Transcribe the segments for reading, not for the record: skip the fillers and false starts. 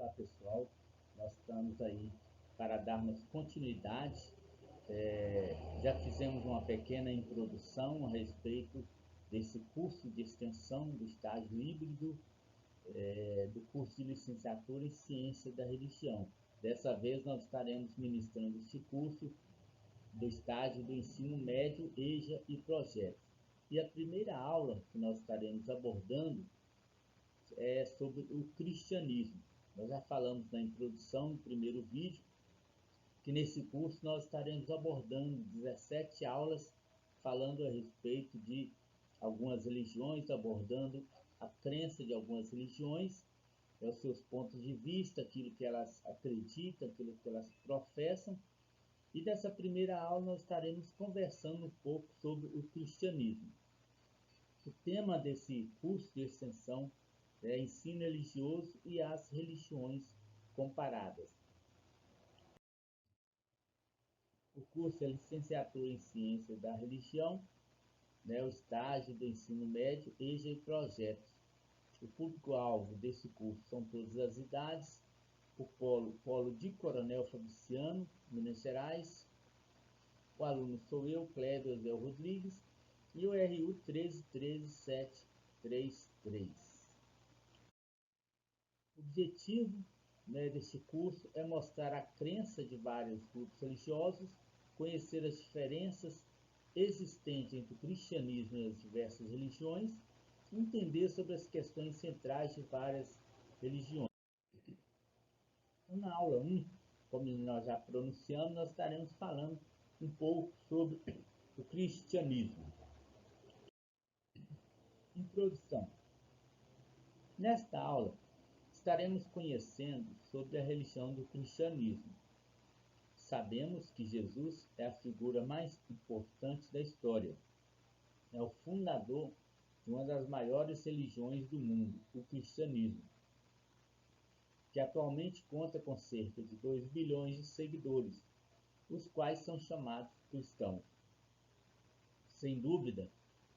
Olá pessoal, nós estamos aí para darmos continuidade. Já fizemos uma pequena introdução a respeito desse curso de extensão do estágio híbrido, do curso de licenciatura em Ciência da Religião. Dessa vez nós estaremos ministrando esse curso do estágio do ensino médio, EJA e projetos. E a primeira aula que nós estaremos abordando é sobre o cristianismo. Nós já falamos na introdução, no primeiro vídeo, que nesse curso nós estaremos abordando 17 aulas falando a respeito de algumas religiões, abordando a crença de algumas religiões, os seus pontos de vista, aquilo que elas acreditam, aquilo que elas professam. E dessa primeira aula nós estaremos conversando um pouco sobre o cristianismo. O tema desse curso de extensão é ensino religioso e as religiões comparadas. O curso é licenciatura em Ciência da Religião, o estágio do ensino médio, EJA e projetos. O público-alvo desse curso são todas as idades. O polo de Coronel Fabriciano, Minas Gerais. O aluno sou eu, Cléber Zé Rodrigues, e o RU 1313733. O objetivo desse curso é mostrar a crença de vários grupos religiosos, conhecer as diferenças existentes entre o cristianismo e as diversas religiões, e entender sobre as questões centrais de várias religiões. Então, na aula 1, como nós já pronunciamos, nós estaremos falando um pouco sobre o cristianismo. Introdução. Nesta aula, estaremos conhecendo sobre a religião do cristianismo. Sabemos que Jesus é a figura mais importante da história. É o fundador de uma das maiores religiões do mundo, o cristianismo, que atualmente conta com cerca de 2 bilhões de seguidores, os quais são chamados cristãos. Sem dúvida,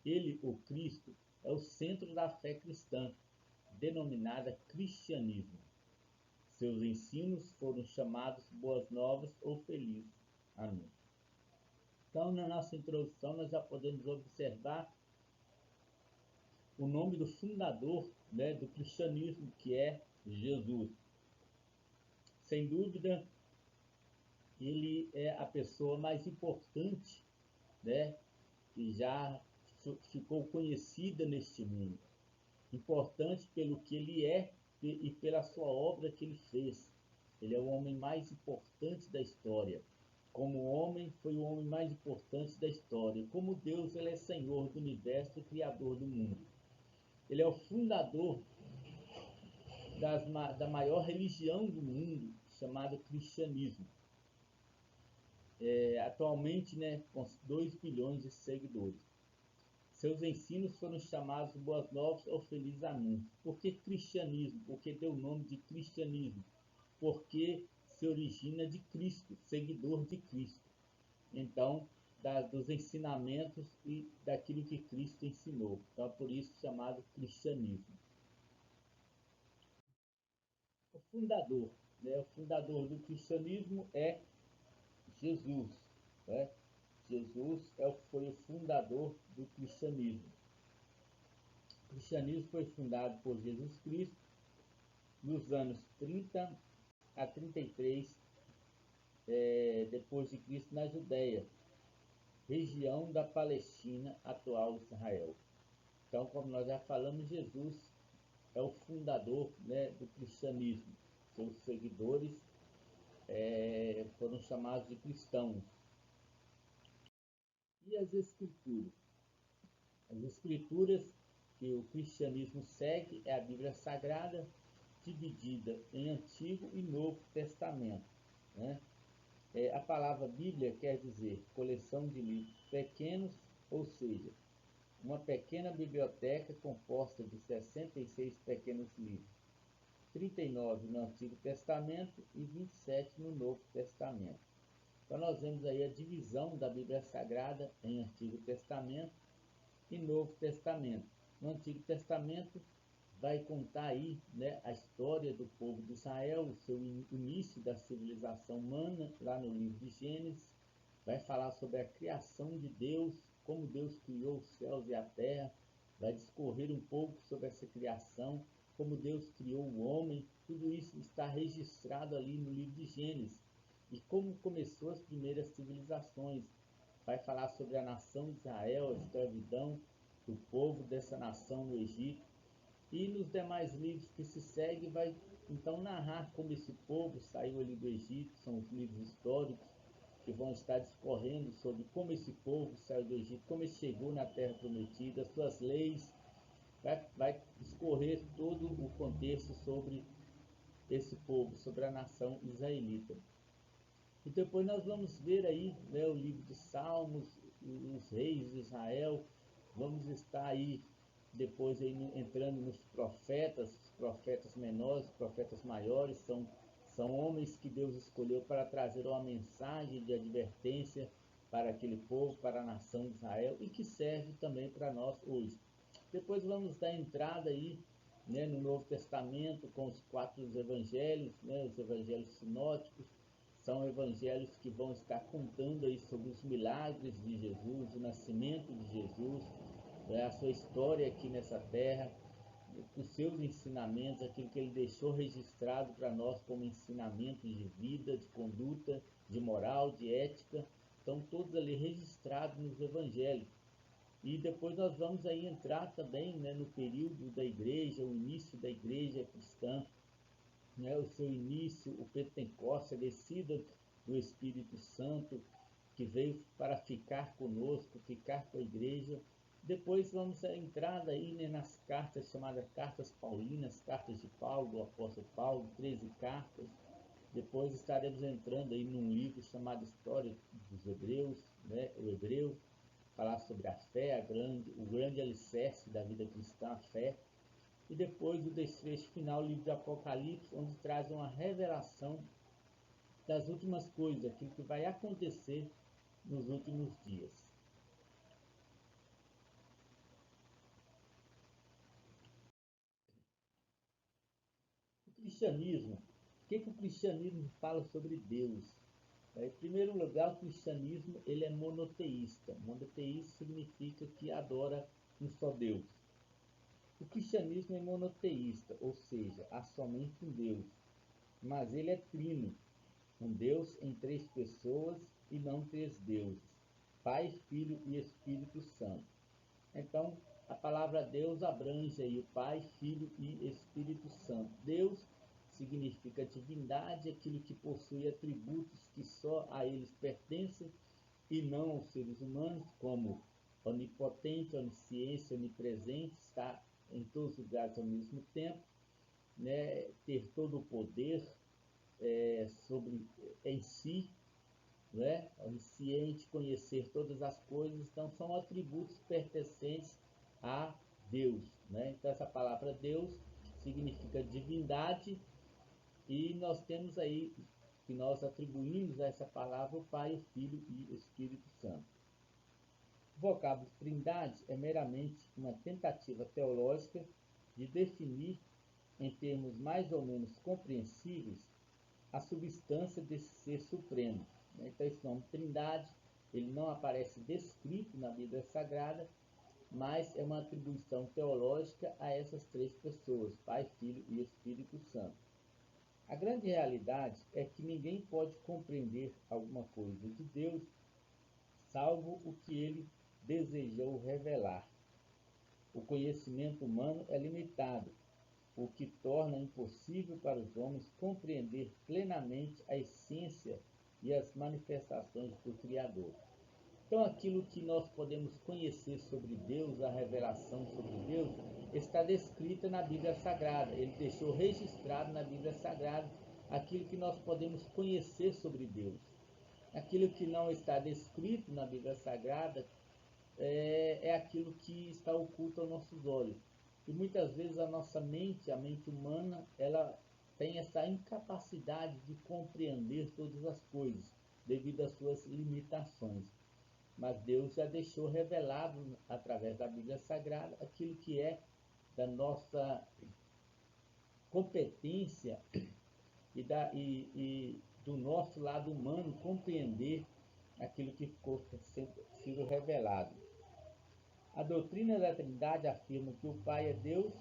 ele, o Cristo, é o centro da fé cristã, denominada cristianismo. Seus ensinos foram chamados Boas Novas ou Feliz Anúncio. Então, na nossa introdução, nós já podemos observar o nome do fundador do cristianismo, que é Jesus. Sem dúvida, ele é a pessoa mais importante, que já ficou conhecida neste mundo. Importante pelo que ele é e pela sua obra que ele fez. Ele é o homem mais importante da história. Como homem, foi o homem mais importante da história. Como Deus, ele é Senhor do universo e Criador do mundo. Ele é o fundador da maior religião do mundo, chamada cristianismo. Atualmente, com 2 bilhões de seguidores. Seus ensinos foram chamados Boas Novas ou Feliz Anúncio. Por que cristianismo? Porque deu o nome de cristianismo. Porque se origina de Cristo, seguidor de Cristo. Então, dos ensinamentos e daquilo que Cristo ensinou. Então, é por isso chamado cristianismo. O fundador do cristianismo é Jesus. Jesus foi o fundador do cristianismo. O cristianismo foi fundado por Jesus Cristo nos anos 30 a 33 depois de Cristo na Judéia, região da Palestina, atual Israel. Então, como nós já falamos, Jesus é o fundador do cristianismo. Seus seguidores foram chamados de cristãos. E as Escrituras? As Escrituras que o cristianismo segue é a Bíblia Sagrada, dividida em Antigo e Novo Testamento. A palavra Bíblia quer dizer coleção de livros pequenos, ou seja, uma pequena biblioteca composta de 66 pequenos livros, 39 no Antigo Testamento e 27 no Novo Testamento. Então nós vemos aí a divisão da Bíblia Sagrada em Antigo Testamento e Novo Testamento. No Antigo Testamento, vai contar aí, né, a história do povo de Israel, o seu início da civilização humana, lá no livro de Gênesis. Vai falar sobre a criação de Deus, como Deus criou os céus e a terra. Vai discorrer um pouco sobre essa criação, como Deus criou o homem. Tudo isso está registrado ali no livro de Gênesis. E como começou as primeiras civilizações. Vai falar sobre a nação de Israel, a escravidão do povo dessa nação no Egito. E nos demais livros que se seguem, vai então narrar como esse povo saiu ali do Egito. São os livros históricos que vão estar discorrendo sobre como esse povo saiu do Egito, como ele chegou na Terra Prometida, suas leis. Vai discorrer todo o contexto sobre esse povo, sobre a nação israelita. E depois nós vamos ver aí, né, o livro de Salmos, os reis de Israel. Vamos estar aí depois aí entrando nos profetas, os profetas menores, os profetas maiores. São homens que Deus escolheu para trazer uma mensagem de advertência para aquele povo, para a nação de Israel, e que serve também para nós hoje. Depois vamos dar entrada aí, né, no Novo Testamento com os 4 evangelhos, né, os evangelhos sinóticos. São evangelhos que vão estar contando aí sobre os milagres de Jesus, o nascimento de Jesus, a sua história aqui nessa terra, os seus ensinamentos, aquilo que ele deixou registrado para nós como ensinamentos de vida, de conduta, de moral, de ética. Estão todos ali registrados nos evangelhos. E depois nós vamos aí entrar também, né, no período da igreja, o início da igreja cristã, né, o seu início, o Pentecostes, a descida do Espírito Santo, que veio para ficar conosco, ficar com a igreja. Depois vamos entrar aí, né, nas cartas chamadas cartas paulinas, cartas de Paulo, do apóstolo Paulo, 13 cartas. Depois estaremos entrando aí num livro chamado História dos Hebreus, né, o Hebreu, falar sobre a fé, o grande alicerce da vida cristã, a fé. E depois o desfecho final, o livro de Apocalipse, onde traz uma revelação das últimas coisas, aquilo que vai acontecer nos últimos dias. O cristianismo, o que o cristianismo fala sobre Deus? Em primeiro lugar, o cristianismo ele é monoteísta. Monoteísta significa que adora um só Deus. O cristianismo é monoteísta, ou seja, há somente um Deus, mas ele é trino, um Deus em 3 pessoas e não 3 deuses, Pai, Filho e Espírito Santo. Então, a palavra Deus abrange aí o Pai, Filho e Espírito Santo. Deus significa divindade, aquilo que possui atributos que só a eles pertencem e não aos seres humanos, como onipotente, onisciência, onipresente, está em todos os lugares ao mesmo tempo, né? Ter todo o poder sobre em si, né? Onisciente, conhecer todas as coisas. Então são atributos pertencentes a Deus, né? Então essa palavra Deus significa divindade, e nós temos aí que nós atribuímos a essa palavra o Pai, o Filho e o Espírito Santo. O vocábulo trindade é meramente uma tentativa teológica de definir, em termos mais ou menos compreensíveis, a substância desse ser supremo. Então esse nome trindade, ele não aparece descrito na Bíblia Sagrada, mas é uma atribuição teológica a essas 3 pessoas, Pai, Filho e Espírito Santo. A grande realidade é que ninguém pode compreender alguma coisa de Deus, salvo o que ele desejou revelar. O conhecimento humano é limitado, o que torna impossível para os homens compreender plenamente a essência e as manifestações do Criador. Então, aquilo que nós podemos conhecer sobre Deus, a revelação sobre Deus, está descrita na Bíblia Sagrada. Ele deixou registrado na Bíblia Sagrada aquilo que nós podemos conhecer sobre Deus. Aquilo que não está descrito na Bíblia Sagrada é aquilo que está oculto aos nossos olhos. E muitas vezes a nossa mente, a mente humana, ela tem essa incapacidade de compreender todas as coisas, devido às suas limitações. Mas Deus já deixou revelado através da Bíblia Sagrada aquilo que é da nossa competência e do nosso lado humano compreender aquilo que ficou sido revelado. A doutrina da Trindade afirma que o Pai é Deus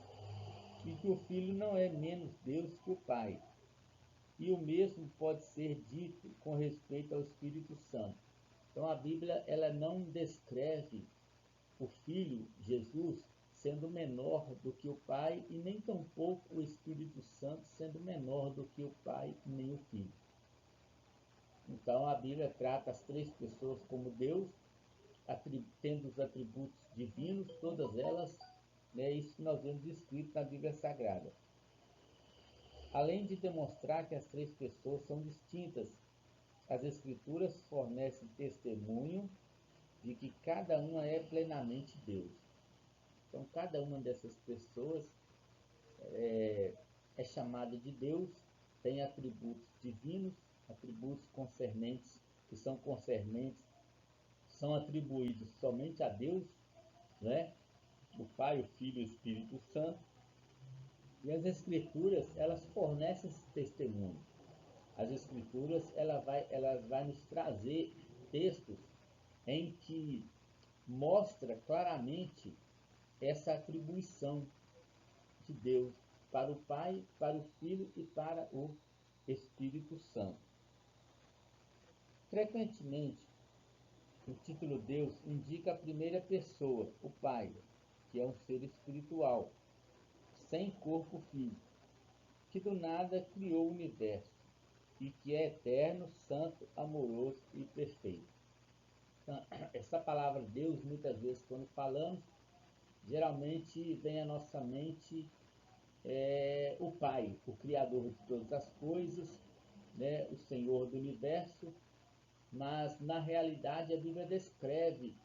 e que o Filho não é menos Deus que o Pai. E o mesmo pode ser dito com respeito ao Espírito Santo. Então a Bíblia ela não descreve o Filho, Jesus, sendo menor do que o Pai e nem tampouco o Espírito Santo sendo menor do que o Pai nem o Filho. Então a Bíblia trata as três pessoas como Deus, tendo os atributos divinos, todas elas, isso que nós vemos escrito na Bíblia Sagrada. Além de demonstrar que as três pessoas são distintas, as Escrituras fornecem testemunho de que cada uma é plenamente Deus. Então, cada uma dessas pessoas é chamada de Deus, tem atributos divinos, atributos concernentes, que são atribuídos somente a Deus, né? O Pai, o Filho e o Espírito Santo. E as Escrituras, elas fornecem esse testemunho. As Escrituras, elas vai nos trazer textos em que mostra claramente essa atribuição de Deus para o Pai, para o Filho e para o Espírito Santo. Frequentemente, o título Deus indica a primeira pessoa, o Pai, que é um ser espiritual, sem corpo físico, que do nada criou o universo e que é eterno, santo, amoroso e perfeito. Então, essa palavra Deus, muitas vezes, quando falamos, geralmente vem à nossa mente o Pai, o Criador de todas as coisas, né, o Senhor do universo, mas na realidade a Bíblia descreve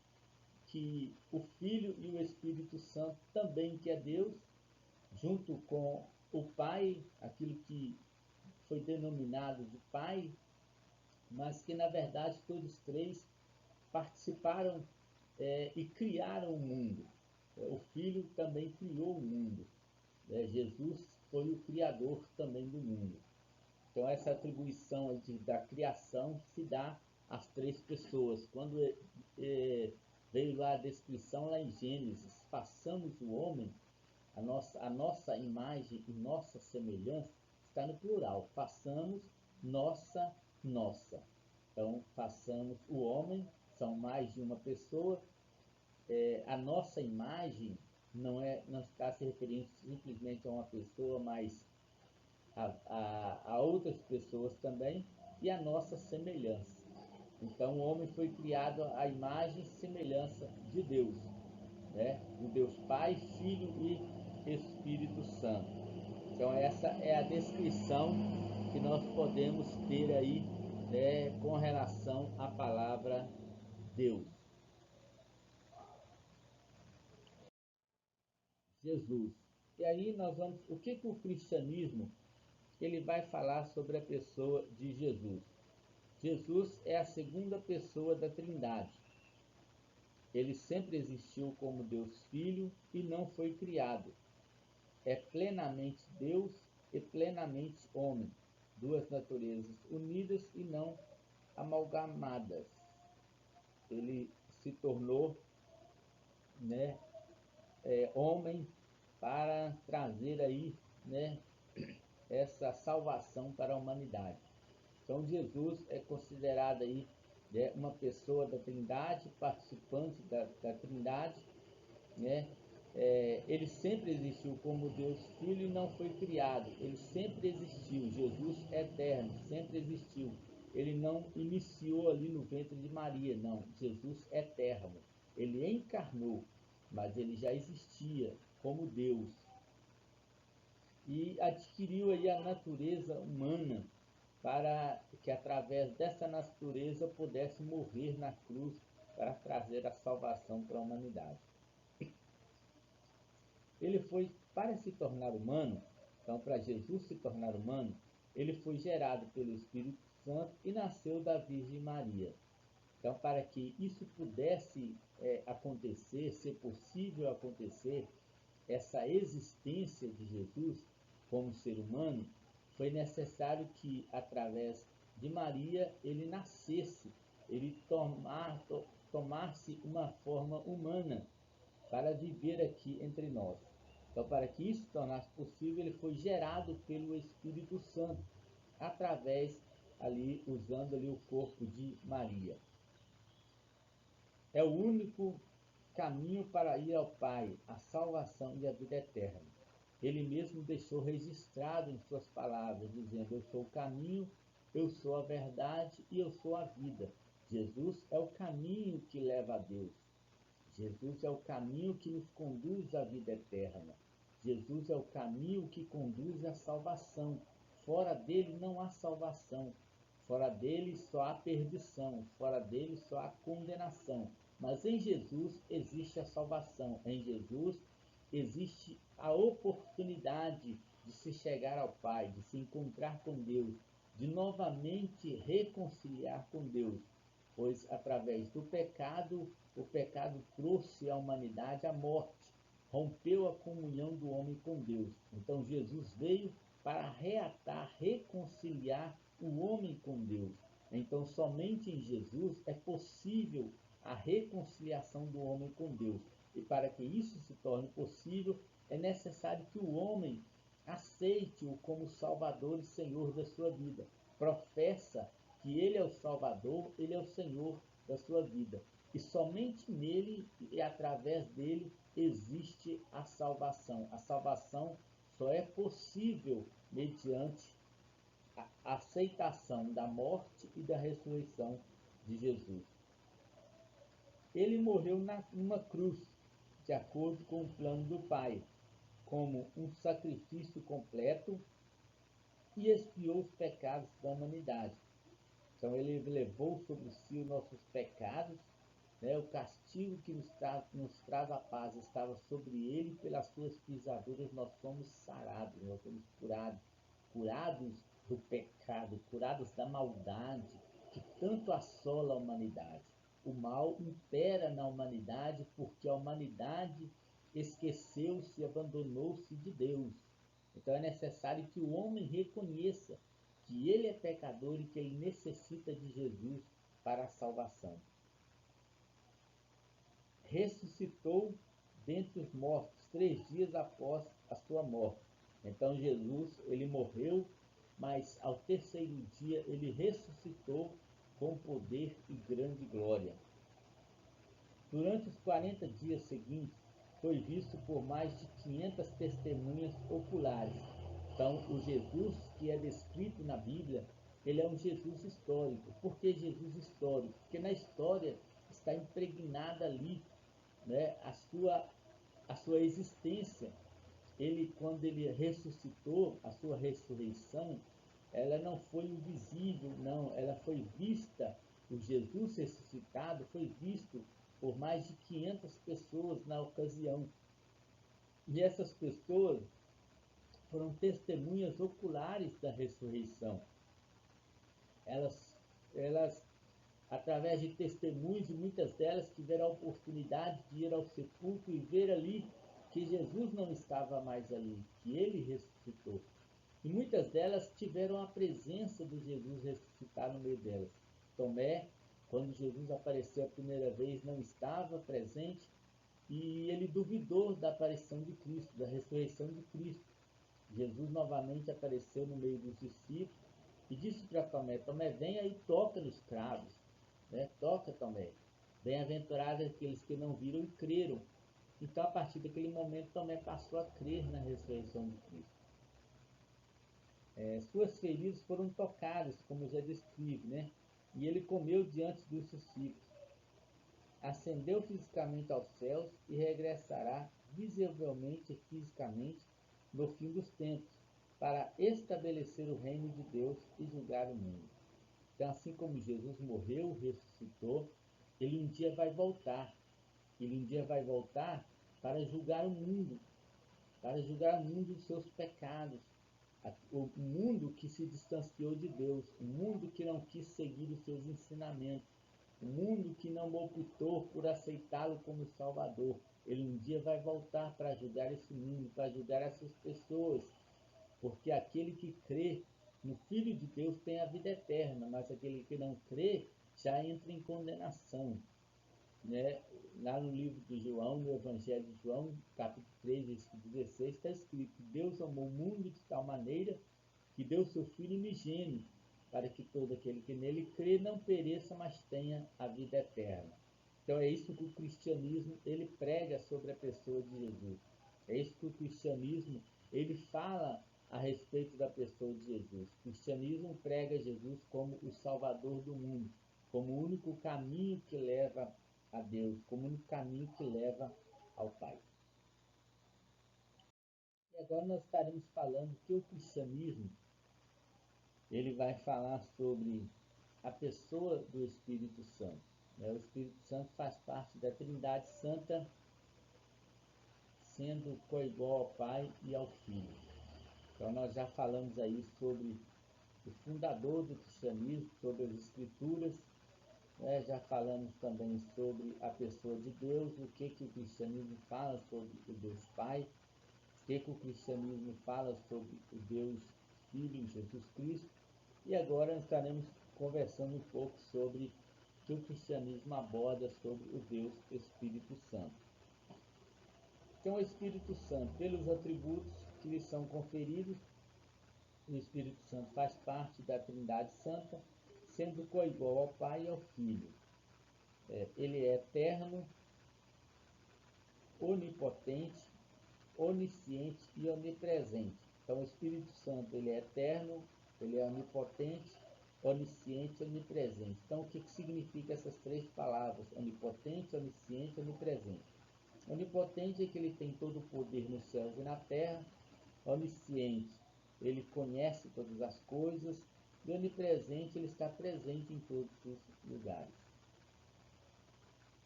que o Filho e o Espírito Santo também que é Deus, junto com o Pai, aquilo que foi denominado de Pai, mas que na verdade todos três participaram e criaram o mundo. O Filho também criou o mundo. Jesus foi o Criador também do mundo. Então essa atribuição da criação se dá às três pessoas. Quando veio lá a descrição lá em Gênesis, façamos o homem, a nossa imagem e nossa semelhança, está no plural, façamos nossa. Então, façamos o homem, são mais de uma pessoa. A nossa imagem não está se referindo simplesmente a uma pessoa, mas a outras pessoas também, e a nossa semelhança. Então, o homem foi criado à imagem e semelhança de Deus, né? O Deus Pai, Filho e Espírito Santo. Então essa é a descrição que nós podemos ter aí, com relação à palavra Deus. Jesus. E aí nós vamos, o que o cristianismo ele vai falar sobre a pessoa de Jesus? Jesus é a segunda pessoa da Trindade. Ele sempre existiu como Deus Filho e não foi criado. É plenamente Deus e plenamente homem, duas naturezas unidas e não amalgamadas. Ele se tornou, né, homem para trazer aí, né, essa salvação para a humanidade. Então Jesus é considerado aí, uma pessoa da Trindade, participante da Trindade, né? Ele sempre existiu como Deus Filho e não foi criado. Ele sempre existiu. Jesus é eterno, sempre existiu. Ele não iniciou ali no ventre de Maria, não. Jesus é eterno. Ele encarnou, mas ele já existia como Deus. E adquiriu aí a natureza humana para que através dessa natureza pudesse morrer na cruz para trazer a salvação para a humanidade. Ele foi, para se tornar humano, então para Jesus se tornar humano, ele foi gerado pelo Espírito Santo e nasceu da Virgem Maria. Então, para que isso pudesse acontecer, ser possível acontecer, essa existência de Jesus como ser humano, foi necessário que, através de Maria, ele nascesse, ele tomasse uma forma humana para viver aqui entre nós. Então, para que isso se tornasse possível, ele foi gerado pelo Espírito Santo, através ali, usando ali o corpo de Maria. É o único caminho para ir ao Pai, a salvação e a vida eterna. Ele mesmo deixou registrado em suas palavras, dizendo: eu sou o caminho, eu sou a verdade e eu sou a vida. Jesus é o caminho que leva a Deus. Jesus é o caminho que nos conduz à vida eterna. Jesus é o caminho que conduz à salvação. Fora dele não há salvação. Fora dele só há perdição. Fora dele só há condenação. Mas em Jesus existe a salvação. Em Jesus existe a oportunidade de se chegar ao Pai, de se encontrar com Deus, de novamente reconciliar com Deus. Pois através do pecado, o pecado trouxe à humanidade a morte, rompeu a comunhão do homem com Deus. Então Jesus veio para reatar, reconciliar o homem com Deus. Então somente em Jesus é possível a reconciliação do homem com Deus. E para que isso se torne possível, é necessário que o homem aceite-o como Salvador e Senhor da sua vida. Professa que ele é o Salvador, ele é o Senhor da sua vida. E somente nele e através dele existe a salvação. A salvação só é possível mediante a aceitação da morte e da ressurreição de Jesus. Ele morreu numa cruz, de acordo com o plano do Pai, como um sacrifício completo, e expiou os pecados da humanidade. Então ele levou sobre si os nossos pecados, né? O castigo que nos traz a paz estava sobre ele, pelas suas pisaduras nós somos sarados, nós somos curados do pecado, curados da maldade que tanto assola a humanidade. O mal impera na humanidade porque a humanidade esqueceu-se e abandonou-se de Deus. Então é necessário que o homem reconheça que ele é pecador e que ele necessita de Jesus para a salvação. Ressuscitou dentre os mortos 3 dias após a sua morte. Então Jesus, ele morreu, mas ao terceiro dia ele ressuscitou com poder e grande glória. Durante os 40 dias seguintes, foi visto por mais de 500 testemunhas oculares. Então, o Jesus que é descrito na Bíblia, ele é um Jesus histórico. Por que Jesus histórico? Porque na história está impregnada ali, né, a sua existência. Ele, quando ele ressuscitou, a sua ressurreição, ela não foi invisível, não, ela foi vista. O Jesus ressuscitado foi visto por mais de 500 pessoas na ocasião. E essas pessoas foram testemunhas oculares da ressurreição. Elas, através de testemunhos, e muitas delas tiveram a oportunidade de ir ao sepulcro e ver ali que Jesus não estava mais ali, que ele ressuscitou. E muitas delas tiveram a presença do Jesus ressuscitado no meio delas. Tomé, quando Jesus apareceu a primeira vez, não estava presente e ele duvidou da aparição de Cristo, da ressurreição de Cristo. Jesus novamente apareceu no meio dos discípulos e disse para Tomé: Tomé, venha e toca nos cravos, né? Toca, Tomé. Bem-aventurados aqueles que não viram e creram. Então, a partir daquele momento, Tomé passou a crer na ressurreição de Cristo. Suas feridas foram tocadas, como já descrevi, né? E ele comeu diante dos discípulos. Ascendeu fisicamente aos céus e regressará visivelmente e fisicamente no fim dos tempos, para estabelecer o reino de Deus e julgar o mundo. Então, assim como Jesus morreu, ressuscitou, ele um dia vai voltar. Ele um dia vai voltar para julgar o mundo, dos seus pecados, o mundo que se distanciou de Deus, o mundo que não quis seguir os seus ensinamentos, o mundo que não optou por aceitá-lo como Salvador. Ele um dia vai voltar para julgar esse mundo, para julgar essas pessoas, porque aquele que crê no Filho de Deus tem a vida eterna, mas aquele que não crê já entra em condenação, né? Lá no livro de João, no Evangelho de João, capítulo 3, versículo 16, está escrito: Deus amou o mundo de tal maneira que deu seu Filho unigênito, para que todo aquele que nele crê não pereça, mas tenha a vida eterna. Então é isso que o cristianismo ele prega sobre a pessoa de Jesus. É isso que o cristianismo ele fala a respeito da pessoa de Jesus. O cristianismo prega Jesus como o Salvador do mundo, como o único caminho que leva a Deus, como o único caminho que leva ao Pai. E agora nós estaremos falando que o cristianismo ele vai falar sobre a pessoa do Espírito Santo. O Espírito Santo faz parte da Trindade Santa, sendo coigual ao Pai e ao Filho. Então nós já falamos aí sobre o fundador do cristianismo, sobre as Escrituras, né? Já falamos também sobre a pessoa de Deus, o que o cristianismo fala sobre o Deus Pai, o que o cristianismo fala sobre o Deus Filho, Jesus Cristo. E agora estaremos conversando um pouco sobre o que o cristianismo aborda sobre o Deus Espírito Santo. Então, o Espírito Santo, pelos atributos que lhe são conferidos, o Espírito Santo faz parte da Trindade Santa, sendo coigual ao Pai e ao Filho. Ele é eterno, onipotente, onisciente e onipresente. Então, o Espírito Santo ele é eterno, ele é onipotente, onisciente e onipresente. Então, o que significa essas três palavras? Onipotente, onisciente e onipresente. Onipotente é que ele tem todo o poder nos céus e na terra. Onisciente, ele conhece todas as coisas. E onipresente, ele está presente em todos os lugares,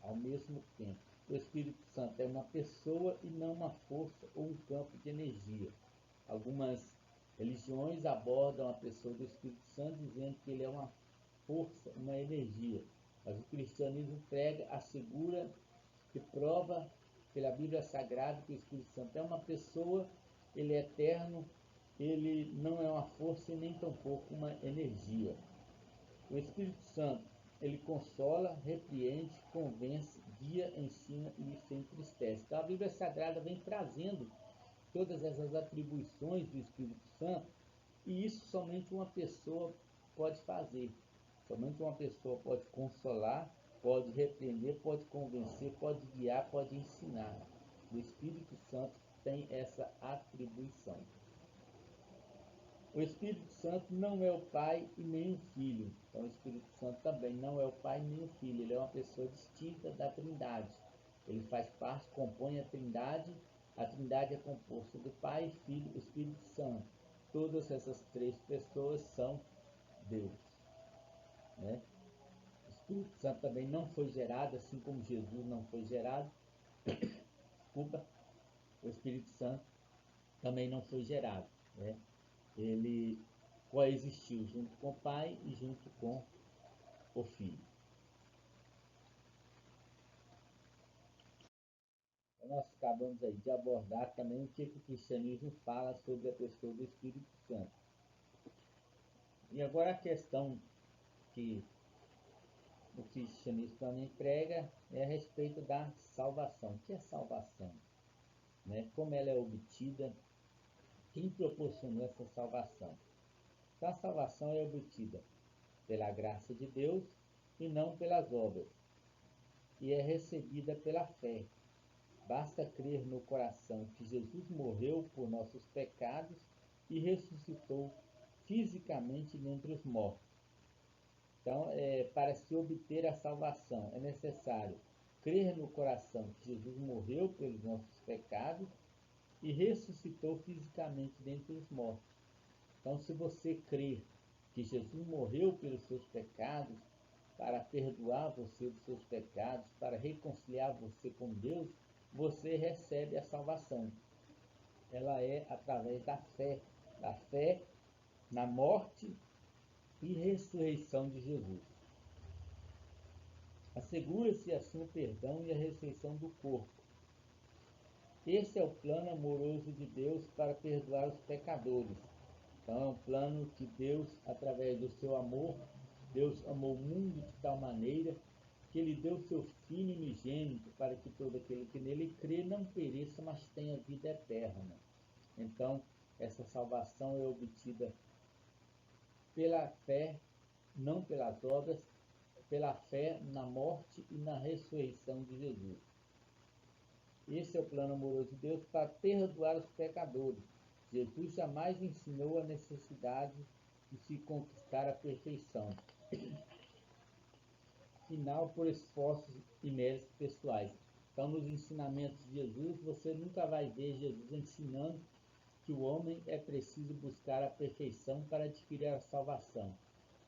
ao mesmo tempo. O Espírito Santo é uma pessoa e não uma força ou um campo de energia. Algumas religiões abordam a pessoa do Espírito Santo dizendo que ele é uma força, uma energia. Mas o cristianismo prega, assegura e prova pela Bíblia Sagrada que o Espírito Santo é uma pessoa, ele é eterno, ele não é uma força e nem tampouco uma energia. O Espírito Santo, ele consola, repreende, convence, guia, ensina e se entristece. Então a Bíblia Sagrada vem trazendo todas essas atribuições do Espírito Santo, e isso somente uma pessoa pode fazer. Somente uma pessoa pode consolar, pode repreender, pode convencer, pode guiar, pode ensinar. O Espírito Santo tem essa atribuição. O Espírito Santo não é o Pai e nem o Filho. Então o Espírito Santo também não é o Pai nem o Filho. Ele é uma pessoa distinta da Trindade. Ele faz parte, compõe a Trindade. A Trindade é composta do Pai, Filho e Espírito Santo. Todas essas três pessoas são Deus, né? O Espírito Santo também não foi gerado, assim como Jesus não foi gerado. Desculpa. O Espírito Santo também não foi gerado, né? Ele coexistiu junto com o Pai e junto com o Filho. Nós acabamos aí de abordar também o que o cristianismo fala sobre a pessoa do Espírito Santo. E agora a questão que o cristianismo também prega é a respeito da salvação. O que é salvação? Né? Como ela é obtida? Quem proporcionou essa salvação? Então, a salvação é obtida pela graça de Deus e não pelas obras, e é recebida pela fé. Basta crer no coração que Jesus morreu por nossos pecados e ressuscitou fisicamente dentre os mortos. Então, para se obter a salvação, é necessário crer no coração que Jesus morreu pelos nossos pecados e ressuscitou fisicamente dentre os mortos. Então, se você crer que Jesus morreu pelos seus pecados, para perdoar você dos seus pecados, para reconciliar você com Deus, você recebe a salvação. Ela é através da fé na morte e ressurreição de Jesus. Assegura-se assim o perdão e a ressurreição do corpo, Esse é o plano amoroso de Deus para perdoar os pecadores. Então é um plano que Deus, através do seu amor, Deus amou o mundo de tal maneira que ele deu seu Filho unigênito para que todo aquele que nele crê não pereça, mas tenha vida eterna. Então, essa salvação é obtida pela fé, não pelas obras, pela fé na morte e na ressurreição de Jesus. Esse é o plano amoroso de Deus para perdoar os pecadores. Jesus jamais ensinou a necessidade de se conquistar a perfeição final por esforços e méritos pessoais. Então, nos ensinamentos de Jesus, você nunca vai ver Jesus ensinando que o homem é preciso buscar a perfeição para adquirir a salvação.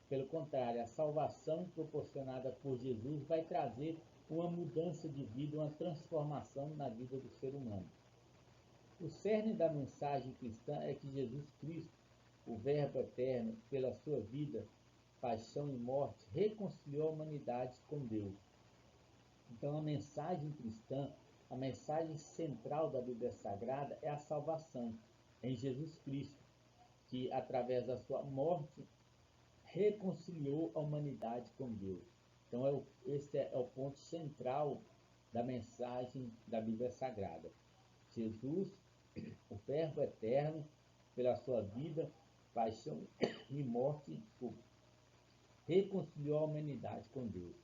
Pelo contrário, a salvação proporcionada por Jesus vai trazer uma mudança de vida, uma transformação na vida do ser humano. O cerne da mensagem cristã é que Jesus Cristo, o Verbo eterno, pela sua vida, paixão e morte, reconciliou a humanidade com Deus. Então, a mensagem cristã, a mensagem central da Bíblia Sagrada é a salvação em Jesus Cristo, que, através da sua morte, reconciliou a humanidade com Deus. Então, esse é o ponto central da mensagem da Bíblia Sagrada. Jesus, o Verbo eterno, pela sua vida, paixão e morte, reconciliou a humanidade com Deus.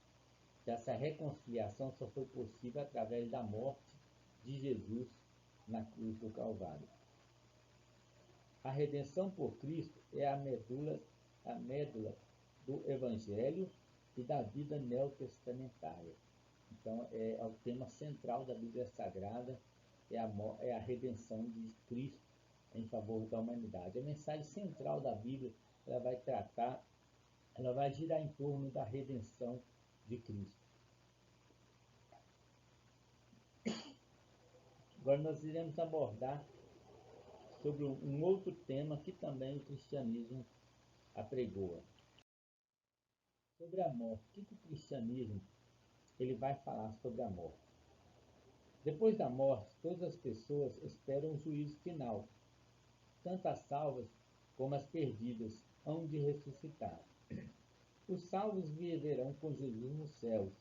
Essa reconciliação só foi possível através da morte de Jesus na cruz do Calvário. A redenção por Cristo é a medula do Evangelho e da vida neotestamentária. Então, é o tema central da Bíblia Sagrada, é a redenção de Cristo em favor da humanidade. A mensagem central da Bíblia, ela vai girar em torno da redenção de Cristo. Agora nós iremos abordar sobre um outro tema que também o cristianismo apregoa. Sobre a morte. O que o cristianismo ele vai falar sobre a morte? Depois da morte, todas as pessoas esperam o juízo final. Tanto as salvas como as perdidas hão de ressuscitar. Os salvos viverão com Jesus nos céus.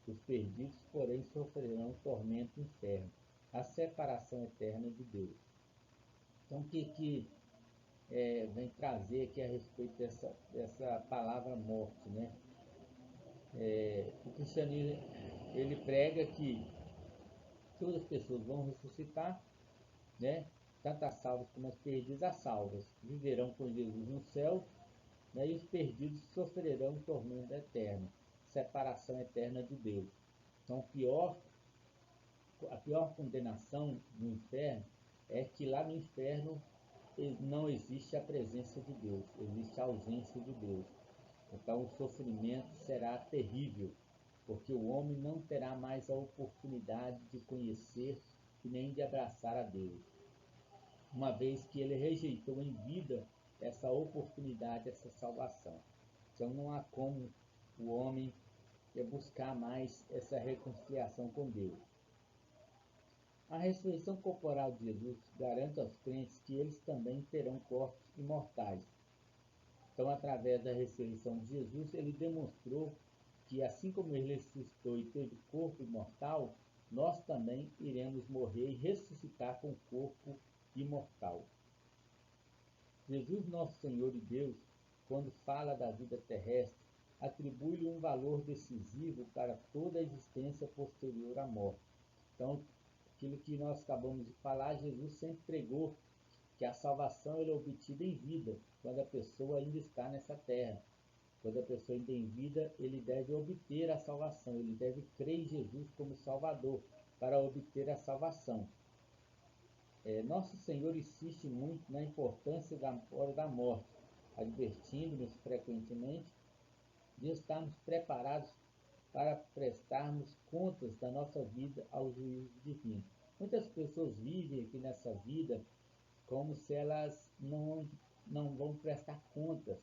Os perdidos, porém, sofrerão tormento e inferno, a separação eterna de Deus. Então, o que vem trazer aqui a respeito dessa palavra morte, né? O cristianismo ele prega que todas as pessoas vão ressuscitar, né? Tanto as salvas como as perdidas, as salvas viverão com Jesus no céu, né? E os perdidos sofrerão tormento eterno, separação eterna de Deus. Então, a pior condenação no inferno é que lá no inferno não existe a presença de Deus, existe a ausência de Deus. Então o sofrimento será terrível, porque o homem não terá mais a oportunidade de conhecer e nem de abraçar a Deus, uma vez que ele rejeitou em vida essa oportunidade, essa salvação. Então não há como o homem buscar mais essa reconciliação com Deus. A ressurreição corporal de Jesus garante aos crentes que eles também terão corpos imortais. Então, através da ressurreição de Jesus, ele demonstrou que, assim como ele ressuscitou e teve corpo imortal, nós também iremos morrer e ressuscitar com corpo imortal. Jesus, nosso Senhor e Deus, quando fala da vida terrestre, atribui-lhe um valor decisivo para toda a existência posterior à morte. Então, aquilo que nós acabamos de falar, Jesus sempre pregou que a salvação é obtida em vida, quando a pessoa ainda está nessa terra. Quando a pessoa ainda em vida, ele deve obter a salvação, ele deve crer em Jesus como Salvador para obter a salvação. Nosso Senhor insiste muito na importância da hora da morte, advertindo-nos frequentemente de estarmos preparados para prestarmos contas da nossa vida ao juízo divino. Muitas pessoas vivem aqui nessa vida como se elas não vão prestar contas.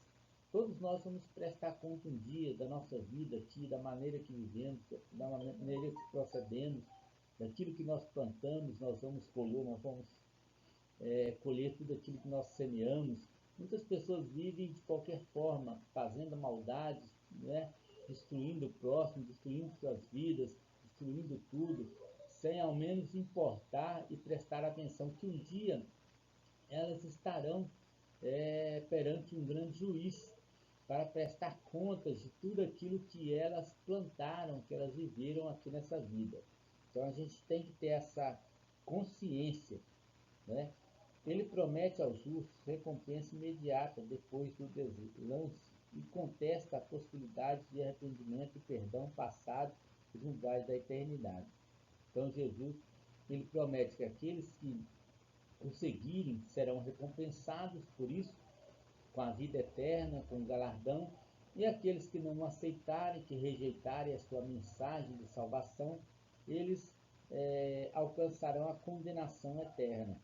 Todos nós vamos prestar conta um dia da nossa vida aqui, da maneira que vivemos, da maneira que procedemos, Daquilo que nós plantamos, nós vamos colher, nós vamos colher tudo aquilo que nós semeamos. Muitas pessoas vivem de qualquer forma, fazendo maldades, né? Destruindo o próximo, destruindo suas vidas, destruindo tudo, sem ao menos importar e prestar atenção que um dia elas estarão perante um grande juiz para prestar contas de tudo aquilo que elas plantaram, que elas viveram aqui nessa vida. Então a gente tem que ter essa consciência, né? Ele promete aos justos recompensa imediata depois do deslance e contesta a possibilidade de arrependimento e perdão passado nos lugares da eternidade. Então Jesus, ele promete que aqueles que o seguirem serão recompensados por isso, com a vida eterna, com o galardão, e aqueles que não aceitarem, que rejeitarem a sua mensagem de salvação, eles alcançarão a condenação eterna.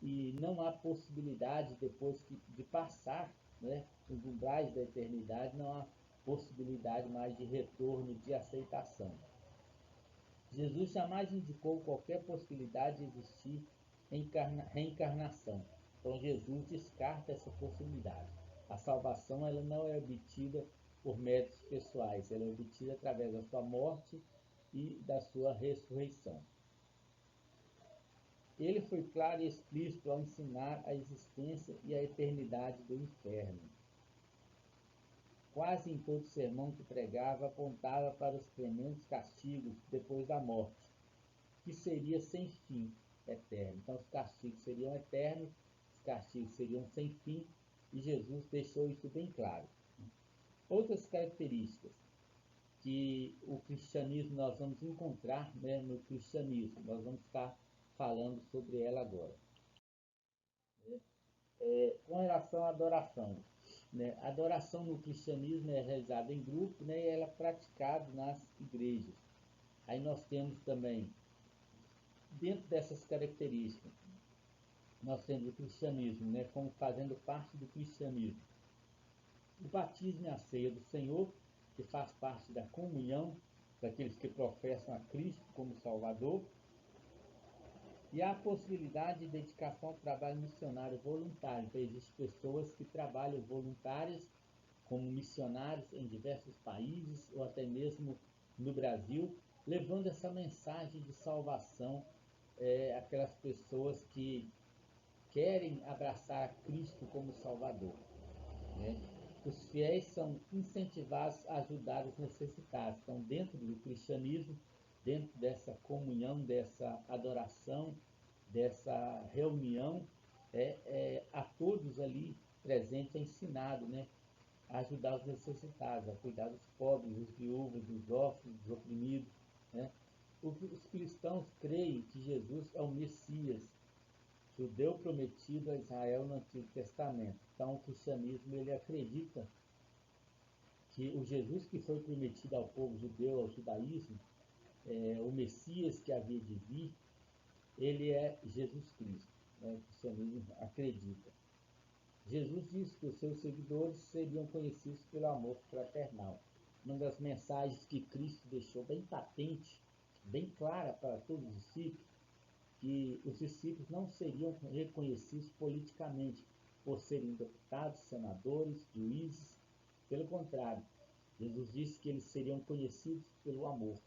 E não há possibilidade, depois de passar, né, os umbrais da eternidade, não há possibilidade mais de retorno, de aceitação. Jesus jamais indicou qualquer possibilidade de existir reencarnação. Então Jesus descarta essa possibilidade. A salvação ela não é obtida por méritos pessoais, ela é obtida através da sua morte e da sua ressurreição. Ele foi claro e explícito ao ensinar a existência e a eternidade do inferno. Quase em todo sermão que pregava, apontava para os tremendos castigos depois da morte, que seria sem fim eterno. Então, os castigos seriam eternos, os castigos seriam sem fim, e Jesus deixou isso bem claro. Outras características que o cristianismo nós vamos encontrar, né, no cristianismo, nós vamos estar falando sobre ela agora. Com relação à adoração, né, a adoração no cristianismo é realizada em grupo, né, e ela é praticada nas igrejas. Aí nós temos também, dentro dessas características, nós temos o cristianismo, né, como fazendo parte do cristianismo. O batismo e a ceia do Senhor, que faz parte da comunhão daqueles que professam a Cristo como Salvador, e há a possibilidade de dedicação ao trabalho missionário voluntário. Então, existem pessoas que trabalham voluntárias como missionários em diversos países, ou até mesmo no Brasil, levando essa mensagem de salvação àquelas pessoas que querem abraçar a Cristo como Salvador, né? Os fiéis são incentivados a ajudar os necessitados. Então, dentro do cristianismo, dentro dessa comunhão, dessa adoração, dessa reunião, a todos ali presentes é ensinado, né, a ajudar os necessitados, a cuidar dos pobres, dos viúvos, dos órfãos, dos oprimidos, né? Os cristãos creem que Jesus é o Messias, judeu prometido a Israel no Antigo Testamento. Então, o cristianismo ele acredita que o Jesus que foi prometido ao povo judeu, ao judaísmo, o Messias que havia de vir, ele é Jesus Cristo, né? O cristianismo acredita. Jesus disse que os seus seguidores seriam conhecidos pelo amor fraternal. Uma das mensagens que Cristo deixou bem patente, bem clara para todos os discípulos, que os discípulos não seriam reconhecidos politicamente por serem deputados, senadores, juízes. Pelo contrário, Jesus disse que eles seriam conhecidos pelo amor.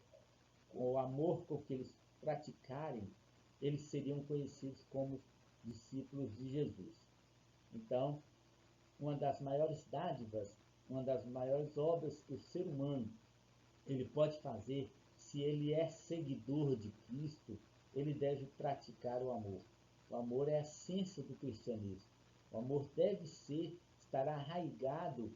Com o amor com que eles praticarem, eles seriam conhecidos como discípulos de Jesus. Então, uma das maiores dádivas, uma das maiores obras que o ser humano ele pode fazer, se ele é seguidor de Cristo, ele deve praticar o amor. O amor é a essência do cristianismo. O amor deve estar arraigado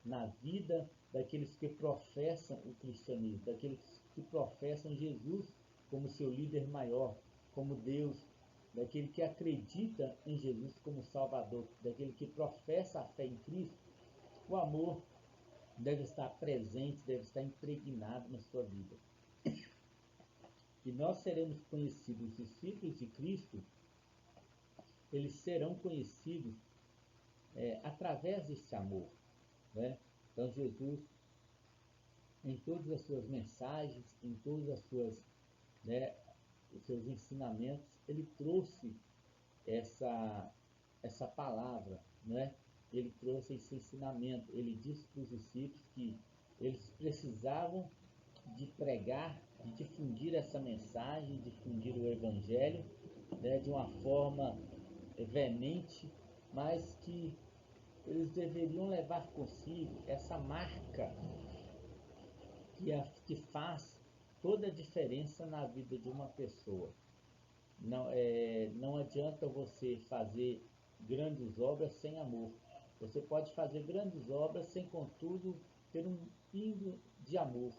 na vida daqueles que professam o cristianismo, daqueles que professam Jesus como seu líder maior, como Deus, daquele que acredita em Jesus como Salvador, daquele que professa a fé em Cristo. O amor deve estar presente, deve estar impregnado na sua vida. E nós seremos conhecidos, os discípulos de Cristo, eles serão conhecidos através desse amor, né? Então Jesus, em todas as suas mensagens, em todas as suas, né, os seus ensinamentos, ele trouxe essa palavra, né? Ele trouxe esse ensinamento. Ele disse para os discípulos que eles precisavam de pregar, de difundir essa mensagem, difundir o Evangelho, né, de uma forma veemente, mas que eles deveriam levar consigo essa marca que faz toda a diferença na vida de uma pessoa. Não adianta você fazer grandes obras sem amor. Você pode fazer grandes obras sem, contudo, ter um pingo de amor,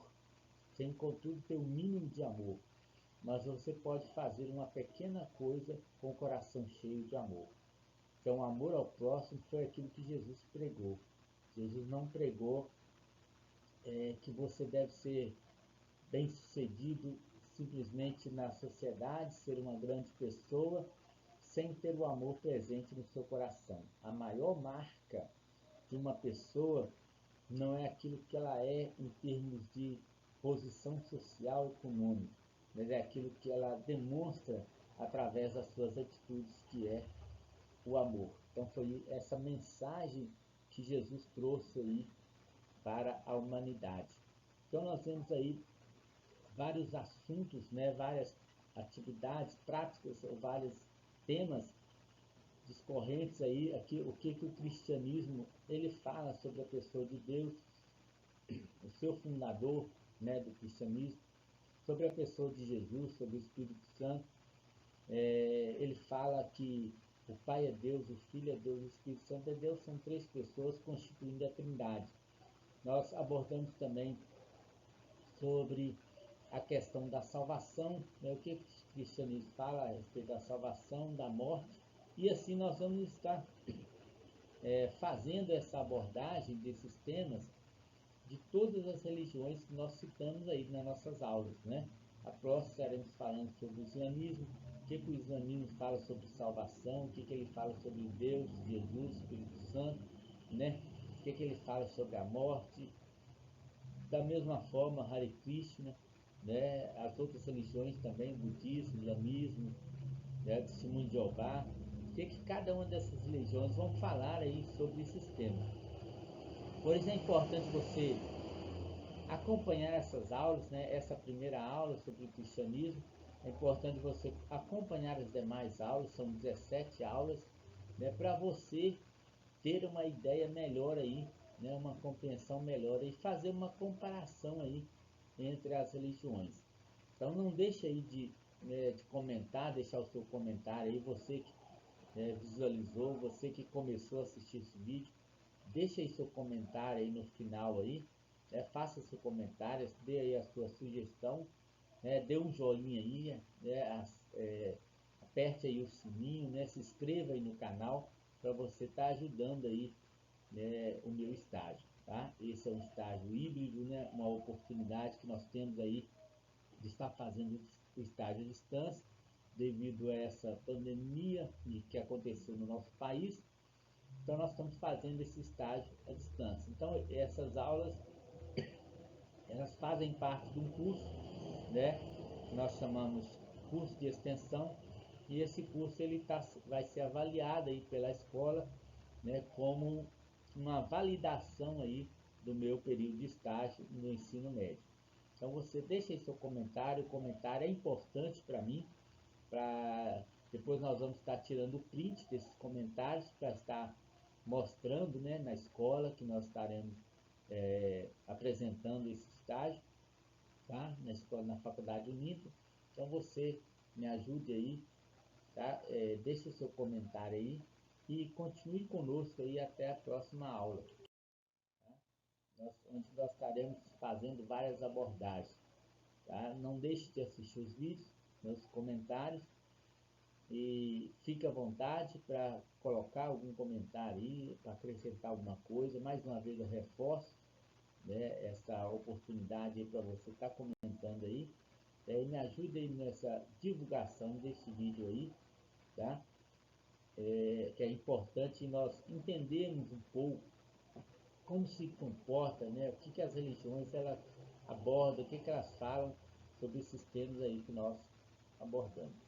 sem, contudo, ter um mínimo de amor. Mas você pode fazer uma pequena coisa com o coração cheio de amor. Então, o amor ao próximo foi aquilo que Jesus pregou. Jesus não pregou que você deve ser bem-sucedido simplesmente na sociedade, ser uma grande pessoa, sem ter o amor presente no seu coração. A maior marca de uma pessoa não é aquilo que ela é em termos de posição social e econômica, mas é aquilo que ela demonstra através das suas atitudes, que é o amor. Então foi essa mensagem que Jesus trouxe aí para a humanidade. Então nós vemos aí vários assuntos, né, várias atividades práticas, ou vários temas discorrentes aí, aqui, o que o cristianismo ele fala sobre a pessoa de Deus, o seu fundador, né, do cristianismo, sobre a pessoa de Jesus, sobre o Espírito Santo. Ele fala que o Pai é Deus, o Filho é Deus, o Espírito Santo é Deus, são três pessoas constituindo a Trindade. Nós abordamos também sobre a questão da salvação, né, o que o cristianismo fala a respeito da salvação, da morte, e assim nós vamos estar fazendo essa abordagem desses temas de todas as religiões que nós citamos aí nas nossas aulas, né? A próxima estaremos falando sobre o islamismo, o que o islamismo fala sobre salvação, o que ele fala sobre Deus, Jesus, Espírito Santo, né? O que ele fala sobre a morte. Da mesma forma, Hare Krishna, né? As outras religiões também, budismo, islamismo, né? Testemunho de Jeová, o que cada uma dessas religiões vão falar aí sobre esses temas. Por isso é importante você acompanhar essas aulas, né? Essa primeira aula sobre o cristianismo, é importante você acompanhar as demais aulas, são 17 aulas, né? Para você ter uma ideia melhor aí, né? Uma compreensão melhor e fazer uma comparação aí entre as religiões. Então não deixe aí de comentar, deixar o seu comentário aí, você que visualizou, você que começou a assistir esse vídeo, deixe aí seu comentário aí no final aí, faça seu comentário, dê aí a sua sugestão, dê um joinha aí, aperte aí o sininho, se inscreva aí no canal para você estar ajudando aí, o meu estágio, tá? Esse é um estágio híbrido, né? Uma oportunidade que nós temos aí de estar fazendo o estágio à distância devido a essa pandemia que aconteceu no nosso país. Então nós estamos fazendo esse estágio à distância. Então essas aulas elas fazem parte de um curso, né? Que nós chamamos curso de extensão, e esse curso vai ser avaliado aí pela escola, né? Como uma validação aí do meu período de estágio no ensino médio. Então você deixa aí seu comentário, o comentário é importante para mim, para depois nós vamos estar tirando print desses comentários para estar mostrando, né, na escola que nós estaremos apresentando esse estágio, tá? Na escola, na Faculdade Unida. Então você me ajude aí, tá? Deixe o seu comentário aí e continue conosco aí até a próxima aula, tá? Onde nós estaremos fazendo várias abordagens, tá? Não deixe de assistir os vídeos, meus comentários, e fique à vontade para colocar algum comentário aí, para acrescentar alguma coisa. Mais uma vez eu reforço, né, essa oportunidade para você estar comentando aí, e me ajude aí nessa divulgação desse vídeo aí, tá? Que é importante nós entendermos um pouco como se comporta, né? O que as religiões elas abordam, o que elas falam sobre esses temas aí que nós abordamos.